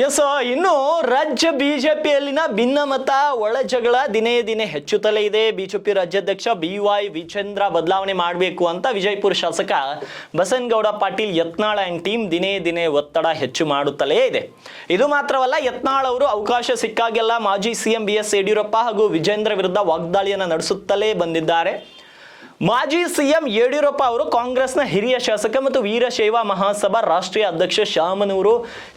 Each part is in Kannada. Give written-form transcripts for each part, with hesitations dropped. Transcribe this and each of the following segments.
ಎಸ್, ಇನ್ನು ರಾಜ್ಯ ಬಿಜೆಪಿಯಲ್ಲಿನ ಭಿನ್ನಮತ ಒಳ ಜಗಳ ದಿನೇ ದಿನೇ ಹೆಚ್ಚುತ್ತಲೇ ಇದೆ. ಬಿಜೆಪಿ ರಾಜ್ಯಾಧ್ಯಕ್ಷ BY ವಿಜೇಂದ್ರ ಬದಲಾವಣೆ ಮಾಡಬೇಕು ಅಂತ ವಿಜಯಪುರ ಶಾಸಕ ಬಸನಗೌಡ ಪಾಟೀಲ್ ಯತ್ನಾಳ್ ಅಂಡ್ ಟೀಮ್ ದಿನೇ ದಿನೇ ಒತ್ತಡ ಹೆಚ್ಚು ಮಾಡುತ್ತಲೇ ಇದೆ. ಇದು ಮಾತ್ರವಲ್ಲ, ಯತ್ನಾಳ್ ಅವರು ಅವಕಾಶ ಸಿಕ್ಕಾಗೆಲ್ಲ ಮಾಜಿ CM BS ಯಡಿಯೂರಪ್ಪ ಹಾಗೂ ವಿಜೇಂದ್ರ ವಿರುದ್ಧ ವಾಗ್ದಾಳಿಯನ್ನು ನಡೆಸುತ್ತಲೇ ಬಂದಿದ್ದಾರೆ. ಮಾಜಿ CM ಯಡಿಯೂರಪ್ಪ ಅವರು ಕಾಂಗ್ರೆಸ್ನ ಹಿರಿಯ ಶಾಸಕ ಮತ್ತು ವೀರಶೈವ ಮಹಾಸಭಾ ರಾಷ್ಟ್ರೀಯ ಅಧ್ಯಕ್ಷ ಶಾಮನೂರು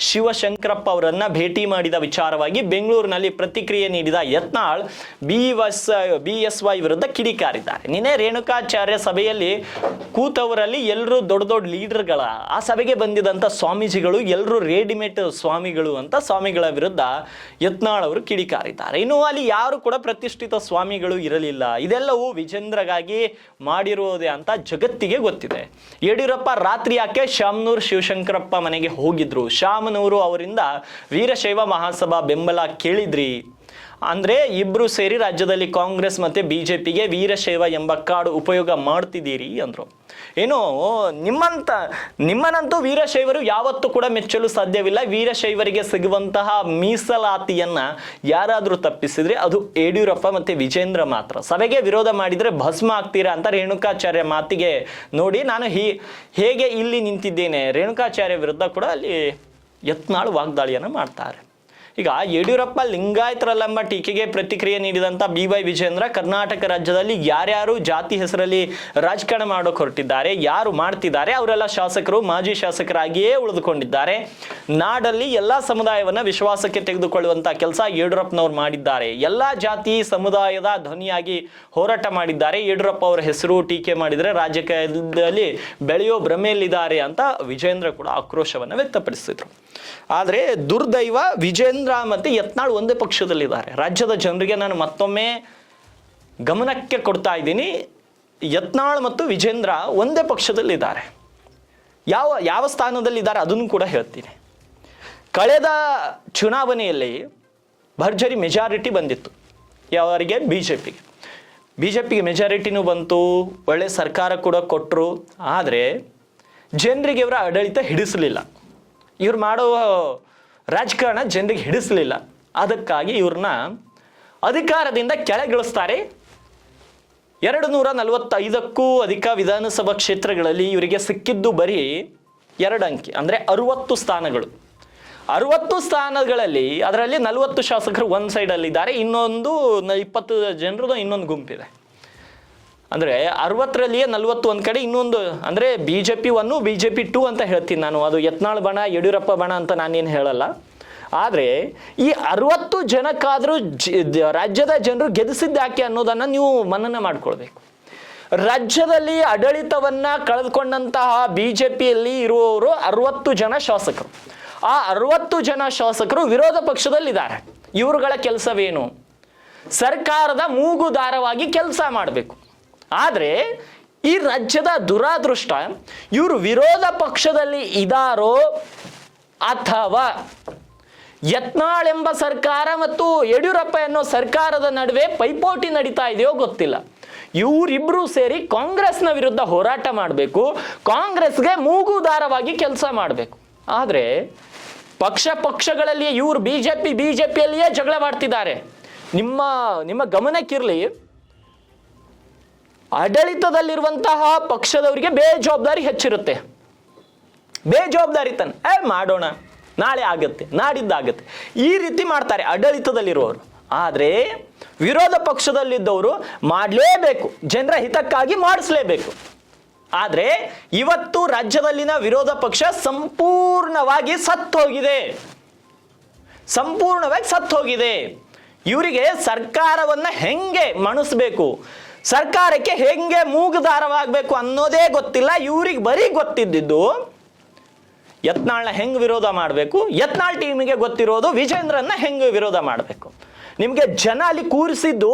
ಶಿವಶಂಕರಪ್ಪ ಅವರನ್ನ ಭೇಟಿ ಮಾಡಿದ ವಿಚಾರವಾಗಿ ಬೆಂಗಳೂರಿನಲ್ಲಿ ಪ್ರತಿಕ್ರಿಯೆ ನೀಡಿದ ಯತ್ನಾಳ್ BSY ವಿರುದ್ಧ ಕಿಡಿಕಾರಿದ್ದಾರೆ. ನಿನ್ನೆ ರೇಣುಕಾಚಾರ್ಯ ಸಭೆಯಲ್ಲಿ ಕೂತವರಲ್ಲಿ ಎಲ್ಲರೂ ದೊಡ್ಡ ದೊಡ್ಡ ಲೀಡರ್ಗಳ ಆ ಸಭೆಗೆ ಬಂದಿದ್ದಂಥ ಸ್ವಾಮೀಜಿಗಳು ಎಲ್ಲರೂ ರೆಡಿಮೇಡ್ ಸ್ವಾಮಿಗಳು ಅಂತ ಸ್ವಾಮಿಗಳ ವಿರುದ್ಧ ಯತ್ನಾಳ್ ಅವರು ಕಿಡಿಕಾರಿದ್ದಾರೆ. ಇನ್ನು ಅಲ್ಲಿ ಯಾರು ಕೂಡ ಪ್ರತಿಷ್ಠಿತ ಸ್ವಾಮಿಗಳು ಇರಲಿಲ್ಲ, ಇದೆಲ್ಲವೂ ವಿಜೇಂದ್ರಗಾಗಿ ಮಾಡಿರುವುದೇ ಅಂತ ಜಗತ್ತಿಗೆ ಗೊತ್ತಿದೆ. ಯಡಿಯೂರಪ್ಪ ರಾತ್ರಿ ಯಾಕೆ ಶಾಮನೂರು ಶಿವಶಂಕರಪ್ಪ ಮನೆಗೆ ಹೋಗಿದ್ರು, ಶಾಮನೂರು ಅವರಿಂದ ವೀರಶೈವ ಮಹಾಸಭಾ ಬೆಂಬಲ ಕೇಳಿದ್ರಿ ಅಂದ್ರೆ ಇಬ್ರು ಸೇರಿ ರಾಜ್ಯದಲ್ಲಿ ಕಾಂಗ್ರೆಸ್ ಮತ್ತೆ ಬಿಜೆಪಿಗೆ ವೀರಶೈವ ಎಂಬ ಕಾರ್ಡ್ ಉಪಯೋಗ ಮಾಡ್ತಿದ್ದೀರಿ ಅಂದ್ರು. ಏನು ನಿಮ್ಮನ್ನಂತೂ ವೀರಶೈವರು ಯಾವತ್ತೂ ಕೂಡ ಮೆಚ್ಚಲು ಸಾಧ್ಯವಿಲ್ಲ. ವೀರಶೈವರಿಗೆ ಸಿಗುವಂತಹ ಮೀಸಲಾತಿಯನ್ನ ಯಾರಾದ್ರೂ ತಪ್ಪಿಸಿದ್ರೆ ಅದು ಯಡಿಯೂರಪ್ಪ ಮತ್ತೆ ವಿಜೇಂದ್ರ ಮಾತ್ರ. ಸಭೆಗೆ ವಿರೋಧ ಮಾಡಿದ್ರೆ ಭಸ್ಮ ಆಗ್ತೀರಾ ಅಂತ ರೇಣುಕಾಚಾರ್ಯ ಮಾತಿಗೆ ನೋಡಿ ನಾನು ಹೇಗೆ ಇಲ್ಲಿ ನಿಂತಿದ್ದೇನೆ, ರೇಣುಕಾಚಾರ್ಯ ವಿರುದ್ಧ ಕೂಡ ಅಲ್ಲಿ ಯತ್ನಾಳ್ ವಾಗ್ದಾಳಿಯನ್ನು ಮಾಡ್ತಾರೆ. ಈಗ ಯಡಿಯೂರಪ್ಪ ಲಿಂಗಾಯತರಲ್ಲೆಂಬ ಟೀಕೆಗೆ ಪ್ರತಿಕ್ರಿಯೆ ನೀಡಿದಂಥ BY ವಿಜೇಂದ್ರ ಕರ್ನಾಟಕ ರಾಜ್ಯದಲ್ಲಿ ಯಾರ್ಯಾರು ಜಾತಿ ಹೆಸರಲ್ಲಿ ರಾಜಕಾರಣ ಮಾಡೋಕೆ ಹೊರಟಿದ್ದಾರೆ, ಯಾರು ಮಾಡ್ತಿದ್ದಾರೆ ಅವರೆಲ್ಲ ಶಾಸಕರು ಮಾಜಿ ಶಾಸಕರಾಗಿಯೇ ಉಳಿದುಕೊಂಡಿದ್ದಾರೆ. ನಾಡಲ್ಲಿ ಎಲ್ಲ ಸಮುದಾಯವನ್ನು ವಿಶ್ವಾಸಕ್ಕೆ ತೆಗೆದುಕೊಳ್ಳುವಂಥ ಕೆಲಸ ಯಡಿಯೂರಪ್ಪನವ್ರು ಮಾಡಿದ್ದಾರೆ. ಎಲ್ಲ ಜಾತಿ ಸಮುದಾಯದ ಧ್ವನಿಯಾಗಿ ಹೋರಾಟ ಮಾಡಿದ್ದಾರೆ. ಯಡಿಯೂರಪ್ಪ ಅವರ ಹೆಸರು ಟೀಕೆ ಮಾಡಿದರೆ ರಾಜಕೀಯದಲ್ಲಿ ಬೆಳೆಯೋ ಭ್ರಮೆಯಲ್ಲಿದ್ದಾರೆ ಅಂತ ವಿಜೇಂದ್ರ ಕೂಡ ಆಕ್ರೋಶವನ್ನು ವ್ಯಕ್ತಪಡಿಸಿದ್ರು. ಆದರೆ ದುರ್ದೈವ, ವಿಜೇಂದ್ರ ಮತ್ತು ಯತ್ನಾಳ್ ಒಂದೇ ಪಕ್ಷದಲ್ಲಿದ್ದಾರೆ. ರಾಜ್ಯದ ಜನರಿಗೆ ನಾನು ಮತ್ತೊಮ್ಮೆ ಗಮನಕ್ಕೆ ಕೊಡ್ತಾ ಇದ್ದೀನಿ, ಯತ್ನಾಳ್ ಮತ್ತು ವಿಜೇಂದ್ರ ಒಂದೇ ಪಕ್ಷದಲ್ಲಿದ್ದಾರೆ. ಯಾವ ಸ್ಥಾನದಲ್ಲಿದ್ದಾರೆ ಅದನ್ನು ಕೂಡ ಹೇಳ್ತೀನಿ. ಕಳೆದ ಚುನಾವಣೆಯಲ್ಲಿ ಭರ್ಜರಿ ಮೆಜಾರಿಟಿ ಬಂದಿತ್ತು ಯಾವರಿಗೆ, ಬಿಜೆಪಿಗೆ ಮೆಜಾರಿಟಿನೂ ಬಂತು, ಒಳ್ಳೆ ಸರ್ಕಾರ ಕೂಡ ಕೊಟ್ಟರು. ಆದರೆ ಜನರಿಗೆ ಇವರ ಆಡಳಿತ ಹಿಡಿಸಲಿಲ್ಲ, ಇವ್ರು ಮಾಡುವ ರಾಜಕಾರಣ ಜನರಿಗೆ ಹಿಡಿಸಲಿಲ್ಲ. ಅದಕ್ಕಾಗಿ ಇವ್ರನ್ನ ಅಧಿಕಾರದಿಂದ ಕೆಳಗಿಳಿಸ್ತಾರೆ. 245ಕ್ಕೂ ಅಧಿಕ ವಿಧಾನಸಭಾ ಕ್ಷೇತ್ರಗಳಲ್ಲಿ ಇವರಿಗೆ ಸಿಕ್ಕಿದ್ದು ಬರೀ 2 ಅಂಕಿ, ಅಂದರೆ 60 ಸ್ಥಾನಗಳು. 60 ಸ್ಥಾನಗಳಲ್ಲಿ ಅದರಲ್ಲಿ 40 ಶಾಸಕರು ಒಂದು ಸೈಡಲ್ಲಿದ್ದಾರೆ, ಇನ್ನೊಂದು 20 ಜನರದು ಇನ್ನೊಂದು ಗುಂಪಿದೆ. ಅಂದರೆ 60ರಲ್ಲಿಯೇ 40 ಒಂದು ಕಡೆ, ಇನ್ನೊಂದು ಅಂದರೆ BJP 1 BJP 2 ಅಂತ ಹೇಳ್ತೀನಿ ನಾನು. ಅದು ಯತ್ನಾಳ್ ಬಣ ಯಡಿಯೂರಪ್ಪ ಬಣ ಅಂತ ನಾನೇನು ಹೇಳಲ್ಲ. ಆದರೆ ಈ 60 ಜನಕ್ಕಾದರೂ ರಾಜ್ಯದ ಜನರು ಗೆಲ್ಲಿಸಿದ್ದಾಕೆ ಅನ್ನೋದನ್ನು ನೀವು ಮನನ ಮಾಡ್ಕೊಳ್ಬೇಕು. ರಾಜ್ಯದಲ್ಲಿ ಆಡಳಿತವನ್ನು ಕಳೆದುಕೊಂಡಂತಹ BJPಯಲ್ಲಿ ಇರುವವರು 60 ಜನ ಶಾಸಕರು. ಆ 60 ಜನ ಶಾಸಕರು ವಿರೋಧ ಪಕ್ಷದಲ್ಲಿದ್ದಾರೆ. ಇವರುಗಳ ಕೆಲಸವೇನು? ಸರ್ಕಾರದ ಮೂಗುದಾರವಾಗಿ ಕೆಲಸ ಮಾಡಬೇಕು. ಆದರೆ ಈ ರಾಜ್ಯದ ದುರಾದೃಷ್ಟ, ಇವರು ವಿರೋಧ ಪಕ್ಷದಲ್ಲಿ ಇದ್ದಾರೋ ಅಥವಾ ಯತ್ನಾಳ್ ಎಂಬ ಸರ್ಕಾರ ಮತ್ತು ಯಡಿಯೂರಪ್ಪ ಎನ್ನೋ ಸರ್ಕಾರದ ನಡುವೆ ಪೈಪೋಟಿ ನಡೀತಾ ಇದೆಯೋ ಗೊತ್ತಿಲ್ಲ. ಇವರಿಬ್ಬರೂ ಸೇರಿ ಕಾಂಗ್ರೆಸ್ನ ವಿರುದ್ಧ ಹೋರಾಟ ಮಾಡಬೇಕು, ಕಾಂಗ್ರೆಸ್ಗೆ ಮೂಗುದಾರವಾಗಿ ಕೆಲಸ ಮಾಡಬೇಕು. ಆದರೆ ಪಕ್ಷಗಳಲ್ಲಿ ಇವರು ಬಿಜೆಪಿಯಲ್ಲಿಯೇ ಜಗಳ ಮಾಡ್ತಿದ್ದಾರೆ. ನಿಮ್ಮ ಗಮನಕ್ಕಿರಲಿ, ಆಡಳಿತದಲ್ಲಿರುವಂತಹ ಪಕ್ಷದವರಿಗೆ ಬೇಜವಾಬ್ದಾರಿ ಹೆಚ್ಚಿರುತ್ತೆ. ಬೇಜವಾಬ್ದಾರಿತನ ಮಾಡೋಣ, ನಾಳೆ ಆಗುತ್ತೆ, ನಾಡಿದ್ದಾಗುತ್ತೆ, ಈ ರೀತಿ ಮಾಡ್ತಾರೆ ಆಡಳಿತದಲ್ಲಿರುವವರು. ಆದರೆ ವಿರೋಧ ಪಕ್ಷದಲ್ಲಿದ್ದವರು ಮಾಡಲೇಬೇಕು, ಜನರ ಹಿತಕ್ಕಾಗಿ ಮಾಡಿಸಲೇಬೇಕು. ಆದರೆ ಇವತ್ತು ರಾಜ್ಯದಲ್ಲಿನ ವಿರೋಧ ಪಕ್ಷ ಸಂಪೂರ್ಣವಾಗಿ ಸತ್ತೋಗಿದೆ. ಇವರಿಗೆ ಸರ್ಕಾರವನ್ನು ಹೆಂಗೆ ಮಣಿಸ್ಬೇಕು, ಸರ್ಕಾರಕ್ಕೆ ಹೆಂಗೆ ಮೂಗುದಾರವಾಗಬೇಕು ಅನ್ನೋದೇ ಗೊತ್ತಿಲ್ಲ. ಇವ್ರಿಗೆ ಬರೀ ಗೊತ್ತಿದ್ದು ಯತ್ನಾಳ್ನ ಹೆಂಗೆ ವಿರೋಧ ಮಾಡಬೇಕು, ಯತ್ನಾಳ್ ಟೀಮಿಗೆ ಗೊತ್ತಿರೋದು ವಿಜೇಂದ್ರನ್ನ ಹೆಂಗೆ ವಿರೋಧ ಮಾಡಬೇಕು. ನಿಮಗೆ ಜನ ಅಲ್ಲಿ ಕೂರಿಸಿದ್ದು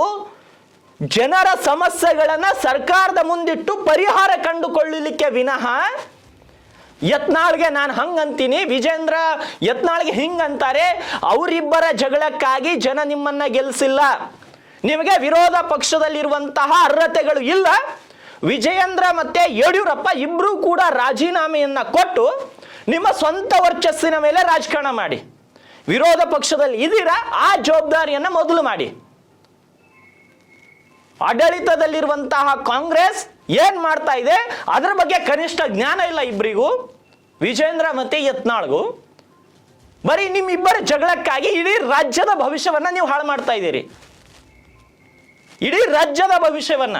ಜನರ ಸಮಸ್ಯೆಗಳನ್ನು ಸರ್ಕಾರದ ಮುಂದಿಟ್ಟು ಪರಿಹಾರ ಕಂಡುಕೊಳ್ಳಲಿಕ್ಕೆ ವಿನಃ ಯತ್ನಾಳ್ಗೆ ನಾನು ಹಂಗಂತೀನಿ, ವಿಜೇಂದ್ರ ಯತ್ನಾಳ್ಗೆ ಹಿಂಗಂತಾರೆ, ಅವರಿಬ್ಬರ ಜಗಳಕ್ಕಾಗಿ ಜನ ನಿಮ್ಮನ್ನ ಗೆಲ್ಲಿಸಿಲ್ಲ. ನಿಮಗೆ ವಿರೋಧ ಪಕ್ಷದಲ್ಲಿರುವಂತಹ ಅರ್ಹತೆಗಳು ಇಲ್ಲ. ವಿಜಯೇಂದ್ರ ಮತ್ತೆ ಯಡಿಯೂರಪ್ಪ ಇಬ್ಬರೂ ಕೂಡ ರಾಜೀನಾಮೆಯನ್ನ ಕೊಟ್ಟು ನಿಮ್ಮ ಸ್ವಂತ ವರ್ಚಸ್ಸಿನ ಮೇಲೆ ರಾಜಕಾರಣ ಮಾಡಿ. ವಿರೋಧ ಪಕ್ಷದಲ್ಲಿ ಇದ್ದೀರಾ, ಆ ಜವಾಬ್ದಾರಿಯನ್ನ ಮೊದಲು ಮಾಡಿ. ಆಡಳಿತದಲ್ಲಿರುವಂತಹ ಕಾಂಗ್ರೆಸ್ ಏನ್ ಮಾಡ್ತಾ ಇದೆ ಅದರ ಬಗ್ಗೆ ಕನಿಷ್ಠ ಜ್ಞಾನ ಇಲ್ಲ ಇಬ್ಬರಿಗೂ, ವಿಜೇಂದ್ರ ಮತ್ತೆ ಯತ್ನಾಳ್ಗೂ. ಬರೀ ನಿಮ್ಮಿಬ್ಬರ ಜಗಳಕ್ಕಾಗಿ ಇಡೀ ರಾಜ್ಯದ ಭವಿಷ್ಯವನ್ನ ನೀವು ಹಾಳು ಮಾಡ್ತಾ ಇದ್ದೀರಿ. ಇಡೀ ರಾಜ್ಯದ ಭವಿಷ್ಯವನ್ನ.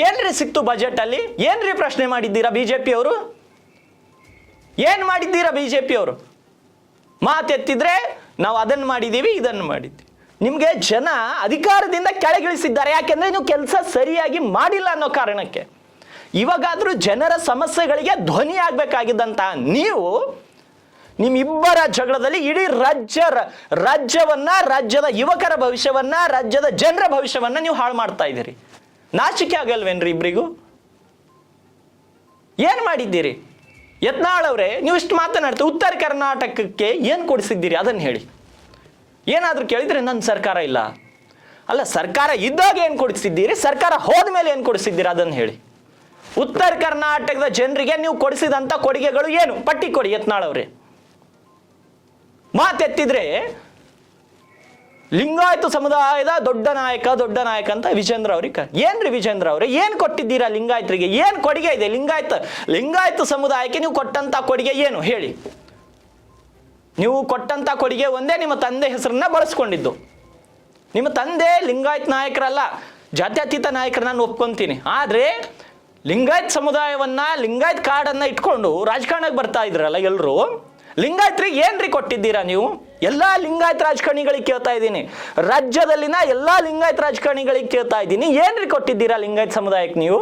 ಏನ್ರಿ ಸಿಕ್ತು ಬಜೆಟ್ ಅಲ್ಲಿ? ಏನ್ರಿ ಪ್ರಶ್ನೆ ಮಾಡಿದ್ದೀರಾ ಬಿಜೆಪಿ ಅವರು? ಏನ್ ಮಾಡಿದ್ದೀರಾ ಬಿಜೆಪಿ ಅವರು? ಮಾತೆತ್ತಿದ್ರೆ ನಾವು ಅದನ್ನು ಮಾಡಿದ್ದೀವಿ, ಇದನ್ನು ಮಾಡಿದ್ದೀವಿ. ನಿಮಗೆ ಜನ ಅಧಿಕಾರದಿಂದ ಕೆಳಗಿಳಿಸಿದ್ದಾರೆ. ಯಾಕೆಂದ್ರೆ ನೀವು ಕೆಲಸ ಸರಿಯಾಗಿ ಮಾಡಿಲ್ಲ ಅನ್ನೋ ಕಾರಣಕ್ಕೆ. ಇವಾಗಾದ್ರೂ ಜನರ ಸಮಸ್ಯೆಗಳಿಗೆ ಧ್ವನಿ ಆಗ್ಬೇಕಾಗಿದ್ದಂತ ನೀವು ನಿಮ್ಮಿಬ್ಬರ ಜಗಳದಲ್ಲಿ ಇಡೀ ರಾಜ್ಯವನ್ನ, ರಾಜ್ಯದ ಯುವಕರ ಭವಿಷ್ಯವನ್ನ, ರಾಜ್ಯದ ಜನರ ಭವಿಷ್ಯವನ್ನ ನೀವು ಹಾಳು ಮಾಡ್ತಾ ಇದ್ದೀರಿ. ನಾಚಿಕೆ ಆಗಲ್ವೇನ್ರಿ ಇಬ್ಬರಿಗೂ? ಏನ್ ಮಾಡಿದ್ದೀರಿ? ಯತ್ನಾಳ್ ಅವರೇ, ನೀವು ಇಷ್ಟು ಮಾತನಾಡ್ತೀವಿ, ಉತ್ತರ ಕರ್ನಾಟಕಕ್ಕೆ ಏನು ಕೊಡಿಸಿದ್ದೀರಿ ಅದನ್ನು ಹೇಳಿ. ಏನಾದರೂ ಕೇಳಿದರೆ ನನ್ನ ಸರ್ಕಾರ ಇಲ್ಲ. ಅಲ್ಲ, ಸರ್ಕಾರ ಇದ್ದಾಗ ಏನು ಕೊಡಿಸಿದ್ದೀರಿ, ಸರ್ಕಾರ ಹೋದ ಮೇಲೆ ಏನು ಕೊಡಿಸಿದ್ದೀರಿ ಅದನ್ನು ಹೇಳಿ. ಉತ್ತರ ಕರ್ನಾಟಕದ ಜನರಿಗೆ ನೀವು ಕೊಡಿಸಿದಂಥ ಕೊಡುಗೆಗಳು ಏನು? ಪಟ್ಟಿ ಕೊಡಿ ಯತ್ನಾಳ್ ಅವರೇ. ಮಾತೆತ್ತಿದ್ರೆ ಲಿಂಗಾಯತ ಸಮುದಾಯದ ದೊಡ್ಡ ನಾಯಕ ಅಂತ ವಿಜೇಂದ್ರ ಅವ್ರಿಗೆ. ಏನ್ರಿ ವಿಜೇಂದ್ರ ಅವರೇ, ಏನು ಕೊಟ್ಟಿದ್ದೀರಾ ಲಿಂಗಾಯತರಿಗೆ? ಏನು ಕೊಡುಗೆ ಇದೆ ಲಿಂಗಾಯತ ಸಮುದಾಯಕ್ಕೆ ನೀವು ಕೊಟ್ಟಂತ ಕೊಡುಗೆ ಏನು ಹೇಳಿ? ನೀವು ಕೊಟ್ಟಂತ ಕೊಡುಗೆ ಒಂದೇ, ನಿಮ್ಮ ತಂದೆ ಹೆಸರನ್ನ ಬಳಸ್ಕೊಂಡಿದ್ದು. ನಿಮ್ಮ ತಂದೆ ಲಿಂಗಾಯತ್ ನಾಯಕರಲ್ಲ, ಜಾತ್ಯತೀತ ನಾಯಕರು, ನಾನು ಒಪ್ಕೊಂತೀನಿ. ಆದರೆ ಲಿಂಗಾಯತ್ ಸಮುದಾಯವನ್ನ, ಲಿಂಗಾಯತ್ ಕಾರ್ಡನ್ನು ಇಟ್ಕೊಂಡು ರಾಜಕಾರಣಕ್ಕೆ ಬರ್ತಾ ಇದ್ರಲ್ಲ ಎಲ್ಲರೂ. ಲಿಂಗಾಯತ್ರಿಗೆ ಏನ್ರಿ ಕೊಟ್ಟಿದ್ದೀರಾ ನೀವು? ಎಲ್ಲ ಲಿಂಗಾಯತ್ ರಾಜಕಾರಣಿಗಳಿಗೆ ಕೇಳ್ತಾ ಇದ್ದೀನಿ, ರಾಜ್ಯದಲ್ಲಿನ ಎಲ್ಲ ಲಿಂಗಾಯತ್ ರಾಜಕಾರಣಿಗಳಿಗೆ ಕೇಳ್ತಾ ಇದ್ದೀನಿ, ಏನ್ರಿ ಕೊಟ್ಟಿದ್ದೀರಾ ಲಿಂಗಾಯತ್ ಸಮುದಾಯಕ್ಕೆ ನೀವು?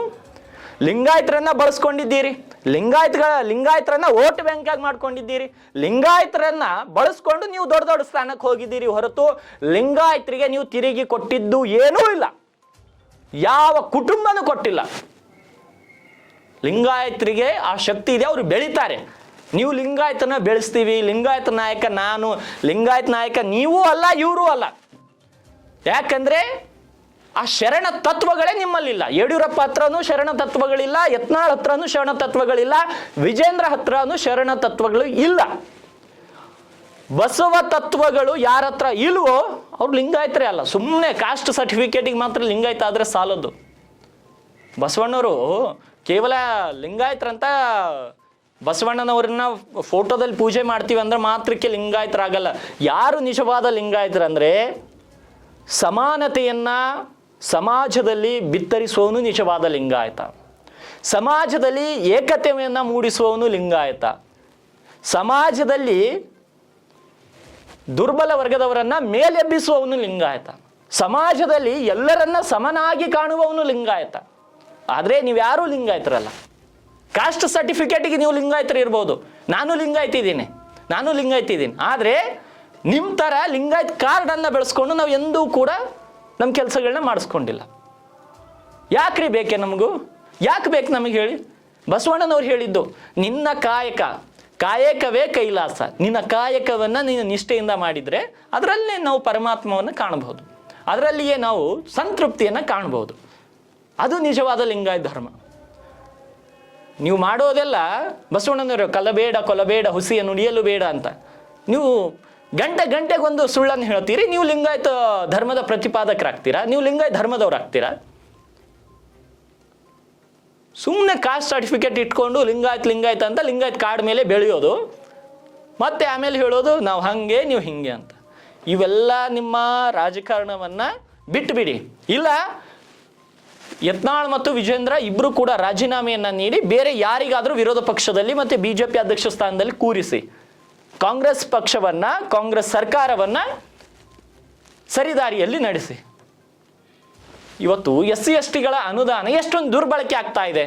ಲಿಂಗಾಯತರನ್ನ ಬಳಸ್ಕೊಂಡಿದ್ದೀರಿ, ಲಿಂಗಾಯತರನ್ನ ವೋಟ್ ಬ್ಯಾಂಕ್ ಆಗಿ ಮಾಡ್ಕೊಂಡಿದ್ದೀರಿ, ಲಿಂಗಾಯತರನ್ನ ಬಳಸ್ಕೊಂಡು ನೀವು ದೊಡ್ಡ ದೊಡ್ಡ ಸ್ಥಾನಕ್ಕೆ ಹೋಗಿದ್ದೀರಿ ಹೊರತು ಲಿಂಗಾಯತರಿಗೆ ನೀವು ತಿರುಗಿ ಕೊಟ್ಟಿದ್ದು ಏನೂ ಇಲ್ಲ. ಯಾವ ಕುಟುಂಬನೂ ಕೊಟ್ಟಿಲ್ಲ. ಲಿಂಗಾಯತರಿಗೆ ಆ ಶಕ್ತಿ ಇದೆ, ಅವರು ಬೆಳೀತಾರೆ. ನೀವು ಲಿಂಗಾಯತನ ಬೆಳೆಸ್ತೀವಿ, ಲಿಂಗಾಯತ ನಾಯಕ ನಾನು, ಲಿಂಗಾಯತ ನಾಯಕ ನೀವೂ ಅಲ್ಲ ಇವರೂ ಅಲ್ಲ. ಯಾಕಂದ್ರೆ ಆ ಶರಣ ತತ್ವಗಳೇ ನಿಮ್ಮಲ್ಲಿಲ್ಲ. ಯಡಿಯೂರಪ್ಪ ಹತ್ರನೂ ಶರಣ ತತ್ವಗಳಿಲ್ಲ, ಯತ್ನಾಳ್ ಹತ್ರನೂ ಶರಣ ತತ್ವಗಳಿಲ್ಲ, ವಿಜೇಂದ್ರ ಹತ್ರನೂ ಶರಣ ತತ್ವಗಳು ಇಲ್ಲ. ಬಸವ ತತ್ವಗಳು ಯಾರ ಹತ್ರ ಇಲ್ವೋ ಅವ್ರು ಲಿಂಗಾಯತರೇ ಅಲ್ಲ. ಸುಮ್ಮನೆ ಕಾಸ್ಟ್ ಸರ್ಟಿಫಿಕೇಟಿಗೆ ಮಾತ್ರ ಲಿಂಗಾಯತ ಆದರೆ ಸಾಲದು. ಬಸವಣ್ಣವರು ಕೇವಲ ಲಿಂಗಾಯತರಂತ ಬಸವಣ್ಣನವ್ರನ್ನ ಫೋಟೋದಲ್ಲಿ ಪೂಜೆ ಮಾಡ್ತೀವಿ ಅಂದ್ರೆ ಮಾತ್ರಕ್ಕೆ ಲಿಂಗಾಯತರಾಗಲ್ಲ. ಯಾರು ನಿಜವಾದ ಲಿಂಗಾಯತರಂದ್ರೆ ಸಮಾನತೆಯನ್ನ ಸಮಾಜದಲ್ಲಿ ಬಿತ್ತರಿಸುವವನು ನಿಜವಾದ ಲಿಂಗಾಯತ. ಸಮಾಜದಲ್ಲಿ ಏಕತೆಯನ್ನು ಮೂಡಿಸುವವನು ಲಿಂಗಾಯತ. ಸಮಾಜದಲ್ಲಿ ದುರ್ಬಲ ವರ್ಗದವರನ್ನ ಮೇಲೆಬ್ಬಿಸುವವನು ಲಿಂಗಾಯತ. ಸಮಾಜದಲ್ಲಿ ಎಲ್ಲರನ್ನ ಸಮನಾಗಿ ಕಾಣುವವನು ಲಿಂಗಾಯತ. ಆದರೆ ನೀವ್ಯಾರೂ ಲಿಂಗಾಯತರಲ್ಲ. ಕಾಸ್ಟ್ ಸರ್ಟಿಫಿಕೇಟಿಗೆ ನೀವು ಲಿಂಗಾಯತರು ಇರ್ಬೋದು, ನಾನು ಲಿಂಗಾಯತ ಇದ್ದೀನಿ. ಆದರೆ ನಿಮ್ಮ ಥರ ಲಿಂಗಾಯತ್ ಕಾರ್ಡನ್ನು ಬೆಳೆಸ್ಕೊಂಡು ನಾವು ಎಂದೂ ಕೂಡ ನಮ್ಮ ಕೆಲಸಗಳನ್ನ ಮಾಡಿಸ್ಕೊಂಡಿಲ್ಲ. ಯಾಕ್ರಿ ಬೇಕೆ ನಮಗೂ? ಯಾಕೆ ಬೇಕು ನಮಗೆ ಹೇಳಿ? ಬಸವಣ್ಣನವ್ರು ಹೇಳಿದ್ದು, ನಿನ್ನ ಕಾಯಕವೇ ಕೈಲಾಸ. ನಿನ್ನ ಕಾಯಕವನ್ನು ನೀನು ನಿಷ್ಠೆಯಿಂದ ಮಾಡಿದರೆ ಅದರಲ್ಲೇ ನಾವು ಪರಮಾತ್ಮವನ್ನು ಕಾಣಬಹುದು, ಅದರಲ್ಲಿಯೇ ನಾವು ಸಂತೃಪ್ತಿಯನ್ನು ಕಾಣಬಹುದು. ಅದು ನಿಜವಾದ ಲಿಂಗಾಯತ ಧರ್ಮ. ನೀವು ಮಾಡೋದೆಲ್ಲ ಬಸವಣ್ಣನವರು ಕೊಲಬೇಡ ಹುಸಿಯ ನುಡಿಯಲು ಬೇಡ ಅಂತ ನೀವು ಗಂಟೆಗೊಂದು ಸುಳ್ಳನ್ನು ಹೇಳ್ತೀರಿ. ನೀವು ಲಿಂಗಾಯತ ಧರ್ಮದ ಪ್ರತಿಪಾದಕರಾಗ್ತೀರಾ? ನೀವು ಲಿಂಗಾಯತ ಧರ್ಮದವರಾಗ್ತೀರಾ? ಸುಮ್ಮನೆ ಕಾಸ್ಟ್ ಸರ್ಟಿಫಿಕೇಟ್ ಇಟ್ಕೊಂಡು ಲಿಂಗಾಯತ ಅಂತ ಲಿಂಗಾಯತ್ ಕಾರ್ಡ್ ಮೇಲೆ ಬೆಳೆಯೋದು, ಮತ್ತೆ ಆಮೇಲೆ ಹೇಳೋದು ನಾವು ಹಾಗೆ ನೀವು ಹಿಂಗೆ ಅಂತ. ಇವೆಲ್ಲ ನಿಮ್ಮ ರಾಜಕಾರಣವನ್ನು ಬಿಟ್ಟುಬಿಡಿ. ಇಲ್ಲ, ಯತ್ನಾಳ್ ಮತ್ತು ವಿಜೇಂದ್ರ ಇಬ್ಬರು ಕೂಡ ರಾಜೀನಾಮೆಯನ್ನು ನೀಡಿ ಬೇರೆ ಯಾರಿಗಾದರೂ ವಿರೋಧ ಪಕ್ಷದಲ್ಲಿ ಮತ್ತು ಬಿಜೆಪಿ ಅಧ್ಯಕ್ಷ ಸ್ಥಾನದಲ್ಲಿ ಕೂರಿಸಿ ಕಾಂಗ್ರೆಸ್ ಪಕ್ಷವನ್ನ, ಕಾಂಗ್ರೆಸ್ ಸರ್ಕಾರವನ್ನ ಸರಿದಾರಿಯಲ್ಲಿ ನಡೆಸಿ. ಇವತ್ತು SC/ST ಗಳ ಅನುದಾನ ಎಷ್ಟೊಂದು ದುರ್ಬಳಕೆ ಆಗ್ತಾ ಇದೆ.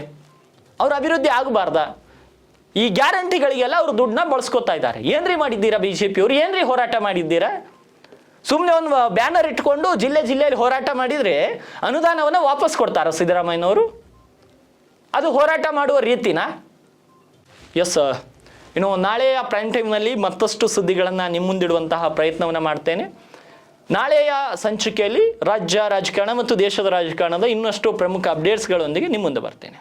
ಅವ್ರ ಅಭಿವೃದ್ಧಿ ಆಗಬಾರ್ದ? ಈ ಗ್ಯಾರಂಟಿಗಳಿಗೆಲ್ಲ ಅವರು ದುಡ್ಡನ್ನ ಬಳಸ್ಕೊತಾ ಇದ್ದಾರೆ. ಏನ್ರಿ ಮಾಡಿದ್ದೀರಾ ಬಿಜೆಪಿ ಅವರು? ಏನ್ರಿ ಹೋರಾಟ ಮಾಡಿದ್ದೀರಾ? ಸುಮ್ಮನೆ ಒಂದು ಬ್ಯಾನರ್ ಇಟ್ಕೊಂಡು ಜಿಲ್ಲೆಯಲ್ಲಿ ಹೋರಾಟ ಮಾಡಿದರೆ ಅನುದಾನವನ್ನು ವಾಪಸ್ ಕೊಡ್ತಾರ ಸಿದ್ದರಾಮಯ್ಯನವರು? ಅದು ಹೋರಾಟ ಮಾಡುವ ರೀತಿನಾ? ಎಸ್, ಇನ್ನು ನಾಳೆಯ ಪ್ರೈಮ್ ಟೈಮ್ನಲ್ಲಿ ಮತ್ತಷ್ಟು ಸುದ್ದಿಗಳನ್ನು ನಿಮ್ಮ ಮುಂದಿಡುವಂತಹ ಪ್ರಯತ್ನವನ್ನು ಮಾಡ್ತೇನೆ. ನಾಳೆಯ ಸಂಚಿಕೆಯಲ್ಲಿ ರಾಜ್ಯ ರಾಜಕಾರಣ ಮತ್ತು ದೇಶದ ರಾಜಕಾರಣದ ಇನ್ನಷ್ಟು ಪ್ರಮುಖ ಅಪ್ಡೇಟ್ಸ್ಗಳೊಂದಿಗೆ ನಿಮ್ಮ ಮುಂದೆ ಬರ್ತೇನೆ.